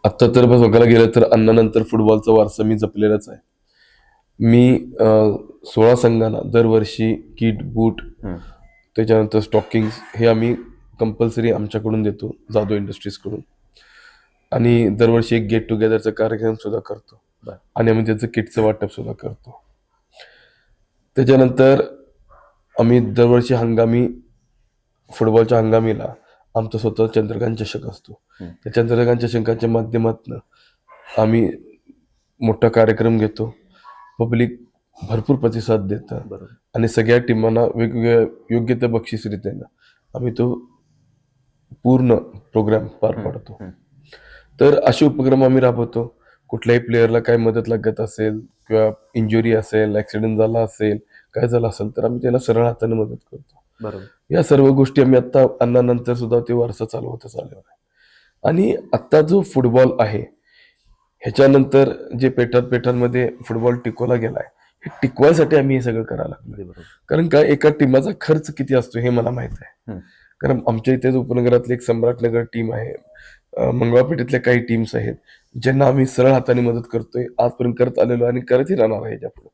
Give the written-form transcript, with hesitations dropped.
आत्ता तर बघायला गेलं तर अण्णानंतर फुटबॉलचा वारसा मी जपलेलाच आहे. मी 16 संघांना दरवर्षी किट, बूट, त्याच्यानंतर स्टॉकिंग्स हे आम्ही कंपल्सरी आमच्याकडून देतो, जादू इंडस्ट्रीजकडून. आणि दरवर्षी एक गेट टुगेदरचा कार्यक्रम सुद्धा करतो आणि आम्ही त्याचं किटचं वाटप सुद्धा करतो. त्याच्यानंतर आम्ही दरवर्षी फुटबॉलच्या हंगामीला आमचा स्वतः चंद्रकांत चषक असतो. त्या चंद्रकांत चषकाच्या माध्यमातून आम्ही मोठा कार्यक्रम घेतो. पब्लिक भरपूर प्रतिसाद देतं आणि सगळ्या टीमांना वेगवेगळ्या योग्य त्या बक्षीसरीत्यानं आम्ही तो पूर्ण प्रोग्राम पार पाडतो. तर असे उपक्रम आम्ही राबवतो. कुठल्याही प्लेयरला काय मदत लागत असेल किंवा इंजुरी असेल, ऍक्सिडेंट झाला असेल, काय झालं असेल तर आम्ही त्याला सरळ हाताने मदत करतो. या सर्व गोष्टी आम्ही आता अन्नानंतर सुद्धा ते वारसा चालवतच आलेला आहे. आणि आता जो फुटबॉल आहे ह्याच्यानंतर जे पेठांमध्ये फुटबॉल टिकवला गेलाय, हे टिकवायसाठी आम्ही हे सगळं करायला लागलो. कारण का एका टीमाचा खर्च किती असतो हे मला माहित आहे. कारण आमच्या इथे उपनगरातली एक सम्राटनगर टीम आहे, मंगळापेठेतल्या काही टीम्स आहेत ज्यांना आम्ही सरळ हाताने मदत करतोय, आजपर्यंत करत आलेलो आणि करतही राहणार आहे याच्यापुढे.